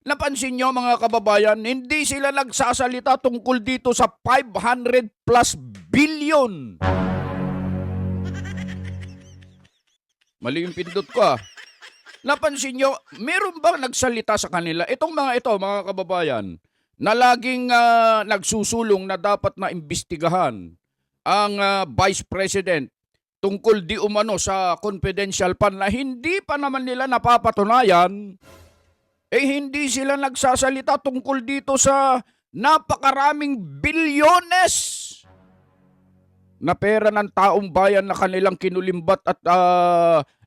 Napansin nyo mga kababayan, hindi sila nagsasalita tungkol dito sa 500 plus billion. Mali yung pindot ko ah. Napansin nyo, meron bang nagsalita sa kanila? Itong mga ito, mga kababayan, na laging nagsusulong na dapat na imbestigahan ang Vice President tungkol di umano sa confidential fund na hindi pa naman nila napapatunayan, hindi sila nagsasalita tungkol dito sa napakaraming bilyones na pera ng taong bayan na kanilang kinulimbat at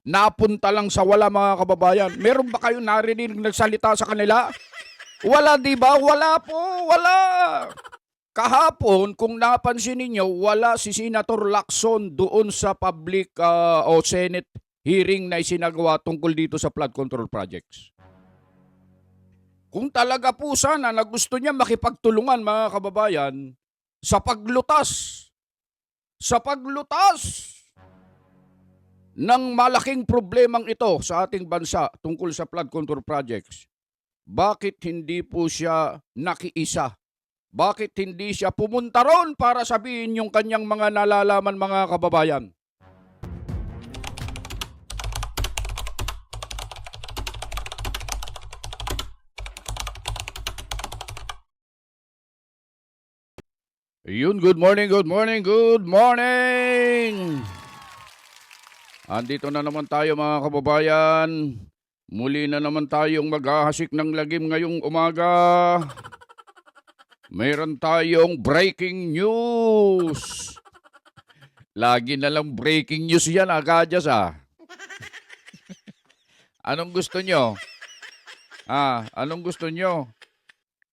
napunta lang sa wala mga kababayan. Meron ba kayong narinig nagsalita sa kanila? Wala, di ba? Wala po, wala. Kahapon, kung napansin ninyo, wala si Senator Lacson doon sa public o Senate hearing na isinagawa tungkol dito sa flood control projects. Kung talaga po sana na gusto niya makipagtulungan mga kababayan sa paglutas ng malaking problemang ito sa ating bansa tungkol sa flood control projects, bakit hindi po siya nakiisa? Bakit hindi siya pumunta ron para sabihin yung kanyang mga nalalaman mga kababayan? Yun, good morning, good morning, good morning! Andito na naman tayo mga kababayan. Muli na naman tayong maghahasik ng lagim ngayong umaga. Mayroon tayong breaking news. Lagi na lang breaking news yan, Kadyas ah. Anong gusto nyo? Anong gusto nyo?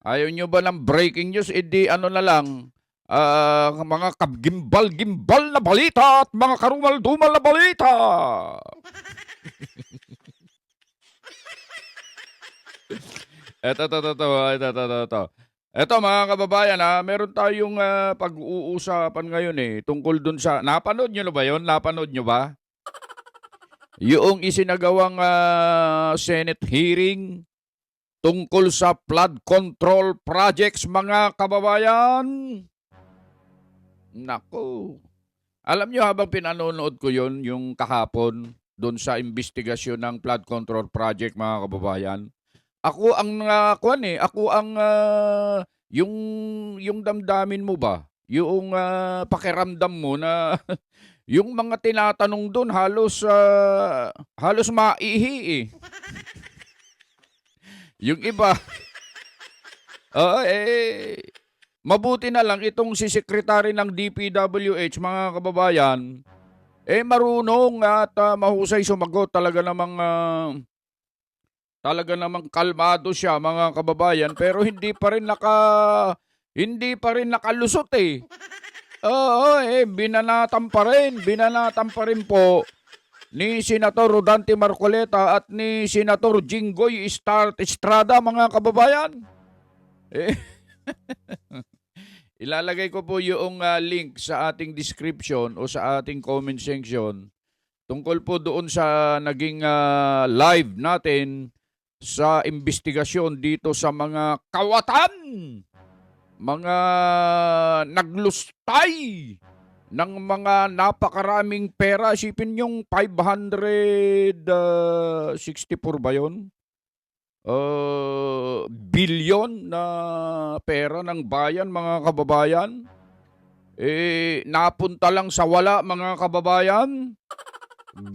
Ayaw nyo ba ng breaking news? Hindi ano na lang, mga gimbal na balita at mga karumal-dumal na balita. Ito mga kababayan meron tayong pag-uusapan ngayon tungkol dun sa, napanood nyo na ba yun? Napanood nyo ba? Yung isinagawang Senate hearing tungkol sa flood control projects mga kababayan. Naku. Alam nyo habang pinanonood ko yun, yung kahapon, dun sa investigasyon ng flood control project mga kababayan, ako ang yung damdamin mo ba? Yung pakiramdam mo na yung mga tinatanong doon halos maihi eh. Yung iba mabuti na lang itong si Secretary ng DPWH mga kababayan marunong at mahusay sumagot. Talaga namang kalmado siya mga kababayan, pero hindi pa rin nakalusot eh. Binanatan pa rin po ni Senator Rodante Marcoleta at ni Senator Jinggoy Estrada mga kababayan. Ilalagay ko po yung link sa ating description o sa ating comment section tungkol po doon sa naging live natin sa investigasyon dito sa mga kawatan, mga naglustay ng mga napakaraming pera. Isipin yung 564 ba yun? Bilyon na pera ng bayan mga kababayan. Napunta lang sa wala mga kababayan.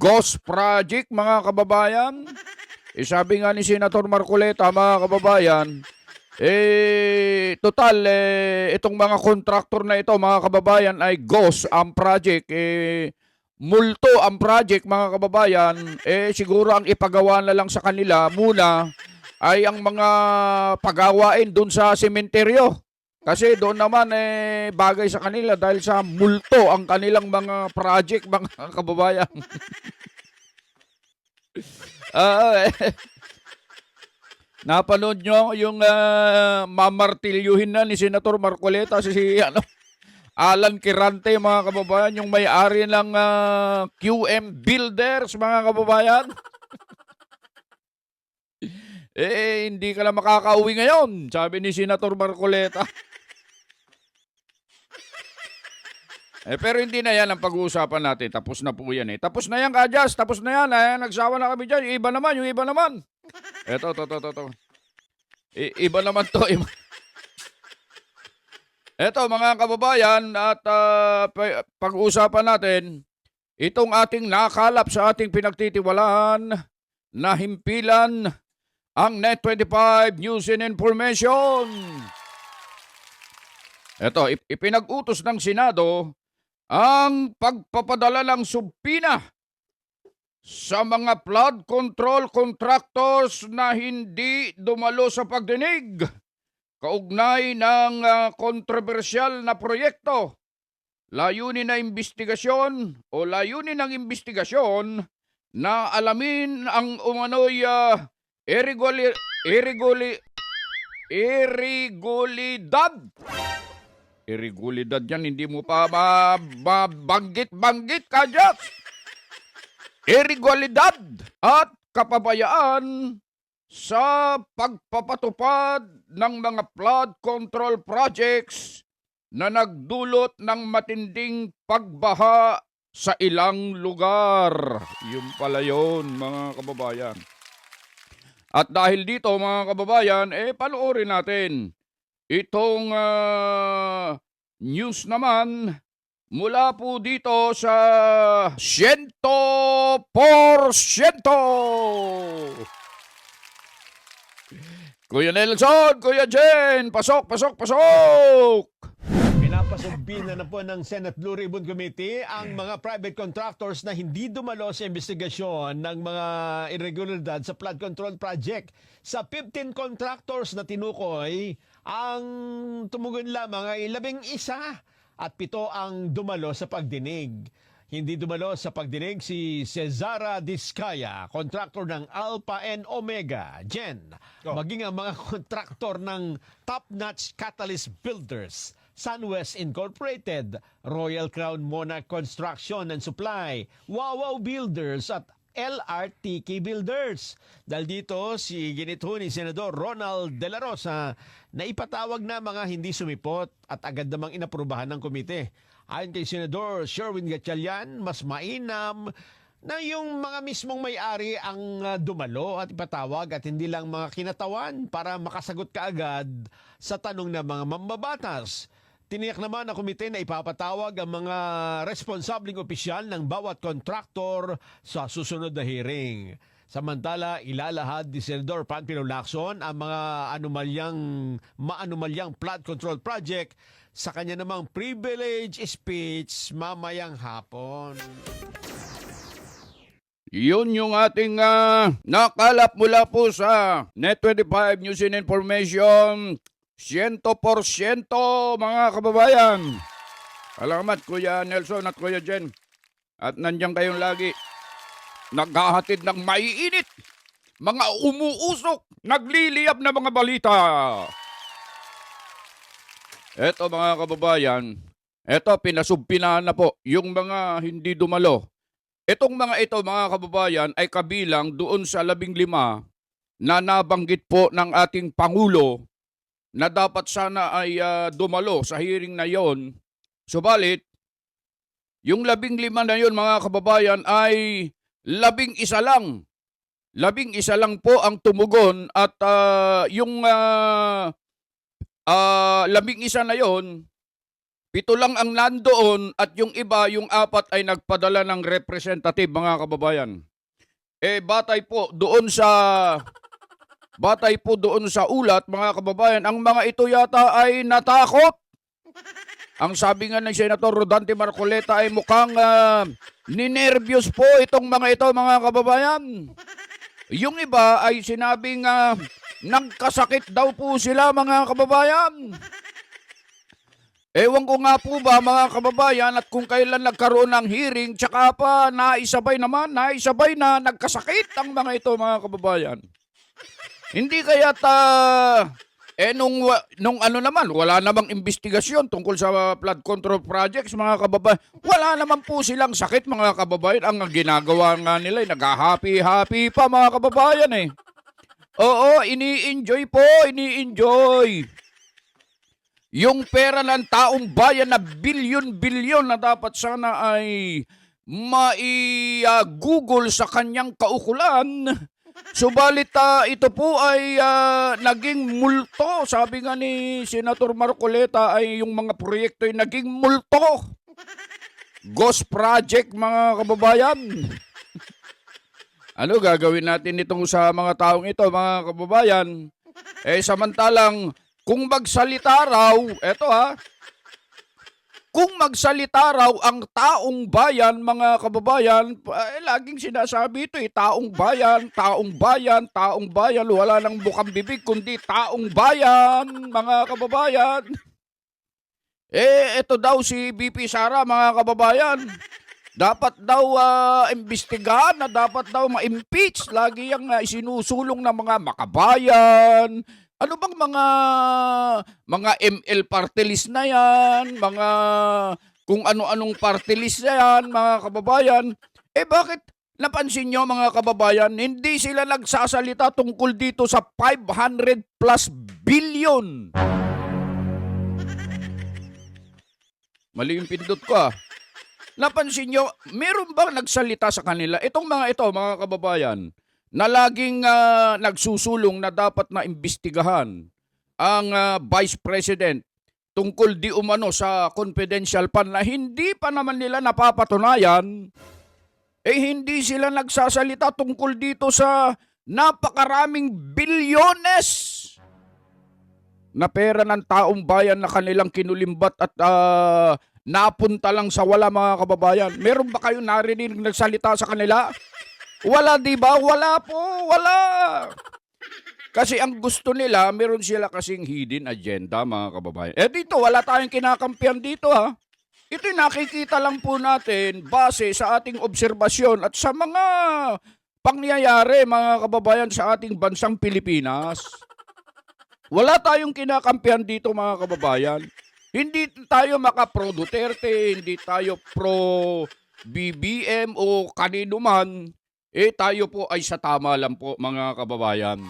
Ghost project mga kababayan. Sabi nga ni Senator Marcoleta mga kababayan, total itong mga kontraktor na ito mga kababayan ay ghost ang project, multo ang project mga kababayan. Siguro ang ipagawa na lang sa kanila muna ay ang mga pagawain doon sa sementeryo. Kasi doon naman bagay sa kanila dahil sa multo ang kanilang mga project mga kababayan. Napanood nyo yung mamartilyuhin na ni Senator Marcoleta si Alan Quirante mga kababayan, yung may-ari ng QM Builders mga kababayan. Hindi ka na makakauwi ngayon, sabi ni Senator Marcoleta. Pero hindi na yan ang pag-uusapan natin. Tapos na po yan eh. Tapos na yan, Kajas. Tapos na yan. Nagsawa na kami dyan. Yung iba naman, yung iba naman. Eto. Iba naman to. Eto, mga kababayan, at pag-uusapan natin, itong ating nakalap sa ating pinagtitiwalaan na himpilan ang Net25 News and Information. Eto, ipinag-utos ng Senado ang pagpapadala ng subpina sa mga flood control contractors na hindi dumalo sa pagdinig kaugnay ng kontrobersyal na proyekto. Layunin ng investigasyon na alamin ang umano'y irregulidad. Irregulidad yan, hindi mo pa mabanggit-banggit ka dyan. Irregulidad at kapabayaan sa pagpapatupad ng mga flood control projects na nagdulot ng matinding pagbaha sa ilang lugar. Yun pala yun, mga kababayan. At dahil dito, mga kababayan, panoorin natin itong news naman mula po dito sa 100%. Kuya Nelson, Kuya Jen, pasok! Pinapasubbina na po ng Senate Blue Ribbon Committee ang mga private contractors na hindi dumalo sa investigasyon ng mga irregularidad sa flood control project. Sa 15 contractors na tinukoy, ang tumugon lamang ay 11 at 7 ang dumalo sa pagdinig. Hindi dumalo sa pagdinig si Cesara Discaya, contractor ng Alpha and Omega, Jen. Maging ang mga contractor ng Top Notch Catalyst Builders, SunWest Incorporated, Royal Crown Monarch Construction and Supply, Wawaw Builders at LRTK Builders. Dahil dito, si ginito ni Senador Ronald De La Rosa na ipatawag na mga hindi sumipot at agad namang inaprubahan ng komite. Ayon kay Senador Sherwin Gatchalian, mas mainam na yung mga mismong may-ari ang dumalo at ipatawag at hindi lang mga kinatawan para makasagot kaagad sa tanong ng mga mambabatas. Tiniyak naman ng komite na ipapatawag ang mga responsableng opisyal ng bawat kontraktor sa susunod na hearing. Samantala, ilalahad ni Senador Panfilo Lacson ang mga maanumalyang flood control project sa kanya namang privilege speech mamayang hapon. Yun yung ating nakalap mula po sa Net25 News and Information. 100% mga kababayan. Salamat Kuya Nelson at Kuya Jen. At nandiyan kayong lagi. Naghahatid ng maiinit, mga umuusok, nagliliyab na mga balita. Eto mga kababayan, eto pinasubpinahan na po yung mga hindi dumalo. Etong mga ito mga kababayan ay kabilang doon sa 15 na nabanggit po ng ating Pangulo na dapat sana ay dumalo sa hearing na yon. Subalit, yung 15 na yon mga kababayan ay 11 lang. 11 lang po ang tumugon at yung 11 na yon, 7 lang ang nandoon at yung iba, yung 4 ay nagpadala ng representative mga kababayan. Batay po doon sa ulat mga kababayan, ang mga ito yata ay natakot. Ang sabi nga ng Senator Rodante Marcoleta ay mukhang ninervyos po itong mga ito mga kababayan. Yung iba ay sinabing nagkasakit daw po sila mga kababayan. Ewan ko nga po ba mga kababayan at kung kailan nagkaroon ng hearing tsaka pa naisabay na nagkasakit ang mga ito mga kababayan. Hindi kaya't nung ano naman, wala namang investigasyon tungkol sa flood control projects mga kababayan. Wala naman po silang sakit mga kababayan. Ang ginagawa nga nila ay nag-happy-happy pa mga kababayan eh. Oo, ini-enjoy po, ini-enjoy. Yung pera ng taong bayan na bilyon-bilyon na dapat sana ay Google sa kanyang kaukulan. Subalit ito po ay naging multo. Sabi nga ni Senator Marcoleta ay yung mga proyekto ay naging multo. Ghost project, mga kababayan. Ano gagawin natin itong sa mga taong ito, mga kababayan? Samantalang kung magsalita raw, kung magsalita raw ang taong bayan, mga kababayan, laging sinasabi ito taong bayan, taong bayan, taong bayan, wala nang bukang bibig kundi taong bayan, mga kababayan. Ito daw si BP Sara, mga kababayan. Dapat daw imbestigahan na dapat daw ma-impeach. Lagi yung isinusulong ng mga makabayan. Ano bang mga ML party list na yan, mga kung ano-anong party list na yan, mga kababayan. Bakit napansin nyo, mga kababayan, hindi sila nagsasalita tungkol dito sa 500 plus billion? Mali yung pindot ko. Napansin nyo, meron bang nagsalita sa kanila? Itong mga ito, mga kababayan, na laging nagsusulong na dapat na imbestigahan ang Vice President tungkol di umano sa confidential fund na hindi pa naman nila napapatunayan, hindi sila nagsasalita tungkol dito sa napakaraming bilyones na pera ng taong bayan na kanilang kinulimbat at napunta lang sa wala, mga kababayan. Meron ba kayong narinig nagsalita sa kanila? Wala, di ba? Wala po, wala. Kasi ang gusto nila, meron sila kasing hidden agenda, mga kababayan. Dito, wala tayong kinakampihan dito, ha. Ito'y nakikita lang po natin base sa ating obserbasyon at sa mga pangyayari, mga kababayan, sa ating bansang Pilipinas. Wala tayong kinakampihan dito, mga kababayan. Hindi tayo maka-pro Duterte, hindi tayo pro BBM o kanino man. Tayo po ay sa tama lang po, mga kababayan.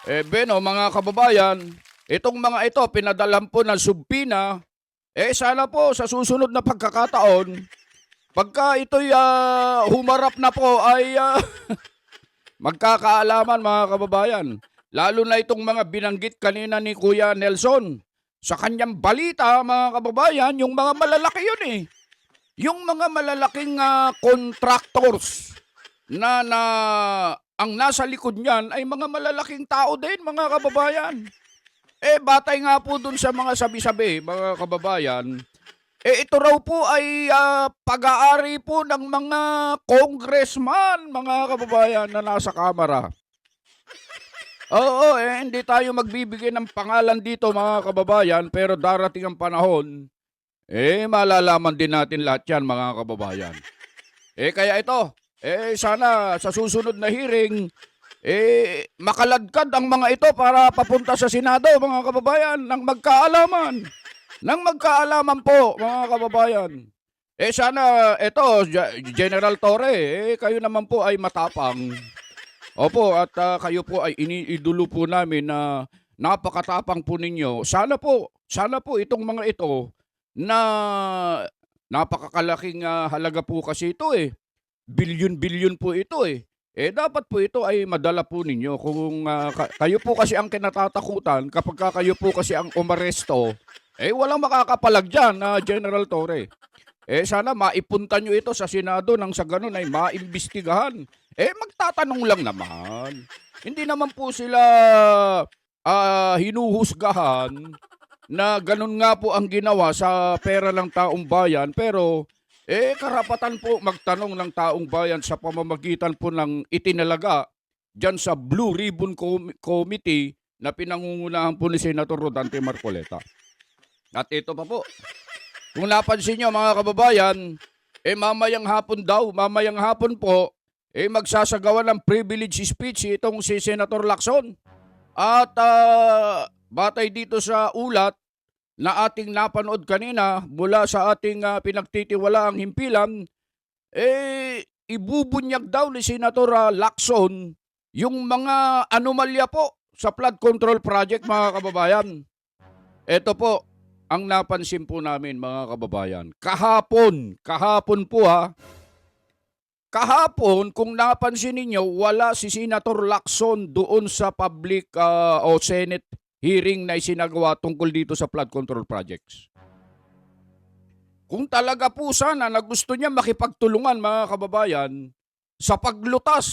Mga kababayan, itong mga ito, pinadalan po ng subpina. Sana po sa susunod na pagkakataon, pagka ito'y humarap na po ay magkakaalaman, mga kababayan. Lalo na itong mga binanggit kanina ni Kuya Nelson. Sa kanyang balita, mga kababayan, yung mga malalaki yun Yung mga malalaking contractors na ang nasa likod niyan ay mga malalaking tao din, mga kababayan. Batay nga po dun sa mga sabi-sabi, mga kababayan, ito raw po ay pag-aari po ng mga congressman, mga kababayan, na nasa kamara. Oo, hindi tayo magbibigay ng pangalan dito, mga kababayan, pero darating ang panahon, malalaman din natin lahat yan, mga kababayan. Kaya ito, sana sa susunod na hearing, makaladkad ang mga ito para papunta sa Senado, mga kababayan, ng magkaalaman. Nang magkaalaman po, mga kababayan. Sana ito, General Torre, kayo naman po ay matapang. Opo, at kayo po ay iniidolo po namin na napakatapang po ninyo. Sana po itong mga ito na napakakalaking halaga po kasi ito Bilyon-bilyon po ito dapat po ito ay madala po ninyo. Kung kayo po kasi ang kinatatakutan, kapag kayo po kasi ang umaresto, walang makakapalag dyan, General Torre. Sana maipunta nyo ito sa Senado nang sa ganun ay maimbestigahan. Magtatanong lang naman. Hindi naman po sila hinuhusgahan na ganun nga po ang ginawa sa pera ng taong bayan, pero karapatan po magtanong ng taong bayan sa pamamagitan po ng itinalaga dyan sa Blue Ribbon Committee na pinangungunahan po ni Senator Rodante Marcoleta. At ito pa po, kung napansin nyo, mga kababayan, mamayang hapon po, magsasagawa ng privilege speech itong si Senator Lacson. At batay dito sa ulat na ating napanood kanina mula sa ating pinagtitiwalaang himpilan, ibubunyag daw ni Senator Lacson yung mga anomalya po sa flood control project, mga kababayan. Ito po ang napansin po namin, mga kababayan. Kahapon po ha. Kahapon, kung napansin ninyo, wala si Senator Lacson doon sa public o Senate hearing na isinagawa tungkol dito sa flood control projects. Kung talaga po sana na gusto niya makipagtulungan, mga kababayan, sa paglutas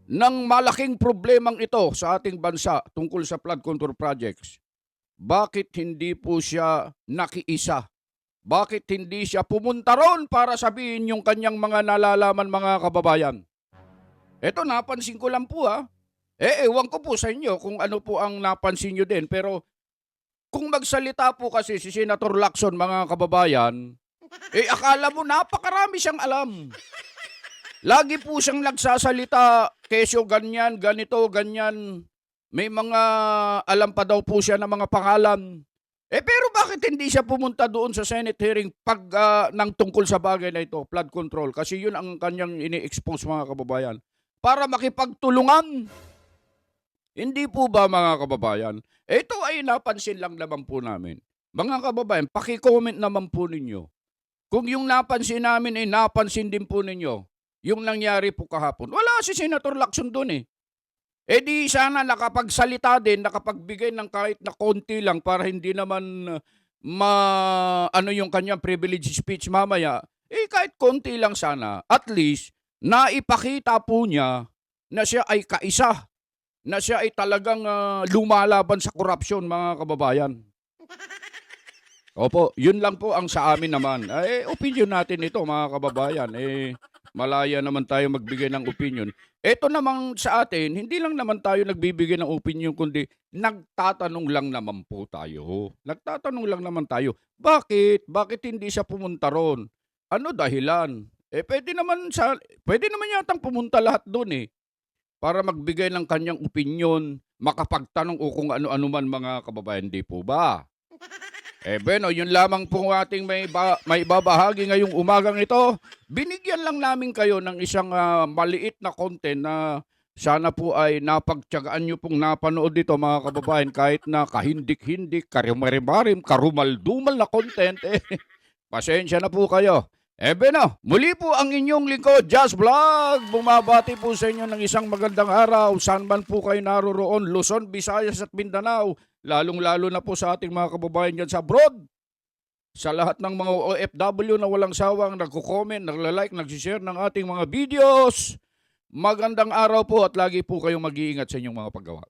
ng malaking problemang ito sa ating bansa tungkol sa flood control projects, bakit hindi po siya nakiisa? Bakit hindi siya pumunta ron para sabihin yung kanyang mga nalalaman, mga kababayan? Eto, napansin ko lang po ha. Ewan ko po sa inyo kung ano po ang napansin nyo din. Pero kung magsalita po kasi si Senator Lacson, mga kababayan, akala mo napakarami siyang alam. Lagi po siyang nagsasalita, kesyo ganyan, ganito, ganyan. May mga alam pa daw po siya ng mga pangalan. Pero bakit hindi siya pumunta doon sa Senate hearing nang tungkol sa bagay na ito, flood control? Kasi yun ang kanyang ini-expose, mga kababayan. Para makipagtulungan. Hindi po ba, mga kababayan? Ito ay napansin lang naman po namin. Mga kababayan, paki-comment naman po ninyo. Kung yung napansin namin ay napansin din po ninyo, yung nangyari po kahapon. Wala si Senator Lacson doon eh. Di sana nakapagsalita din, nakapagbigay ng kahit na konti lang para hindi naman ano yung kanyang privilege speech mamaya. Kahit konti lang sana. At least, naipakita po niya na siya ay kaisa. Na siya ay talagang lumalaban sa korupsyon, mga kababayan. Opo, yun lang po ang sa amin naman. Opinion natin ito, mga kababayan. Malaya naman tayo magbigay ng opinion. Ito namang sa atin, hindi lang naman tayo nagbibigay ng opinion, kundi nagtatanong lang naman po tayo. Nagtatanong lang naman tayo, bakit? Bakit hindi siya pumunta ron? Ano dahilan? Pwede naman yatang pumunta lahat doon para magbigay ng kanyang opinion, makapagtanong o kung ano-ano man, mga kababayan, di po ba? Bueno, yun lamang po ating may babahagi ngayong umagang ito. Binigyan lang namin kayo ng isang maliit na content na sana po ay napagtyagaan nyo pong napanood dito, mga kababayan, kahit na kahindik-hindik, karimarimarim, karumaldumal na content. Pasensya na po kayo. Bueno, muli po ang inyong lingkod, Just Vlog. Bumabati po sa inyo ng isang magandang araw. Saan man po kayo naroroon, Luzon, Visayas at Mindanao. Lalong-lalo na po sa ating mga kababayan dyan sa abroad. Sa lahat ng mga OFW na walang sawang nagko-comment, nagla-like, nag-share ng ating mga videos. Magandang araw po at lagi po kayong mag-iingat sa inyong mga paggawa.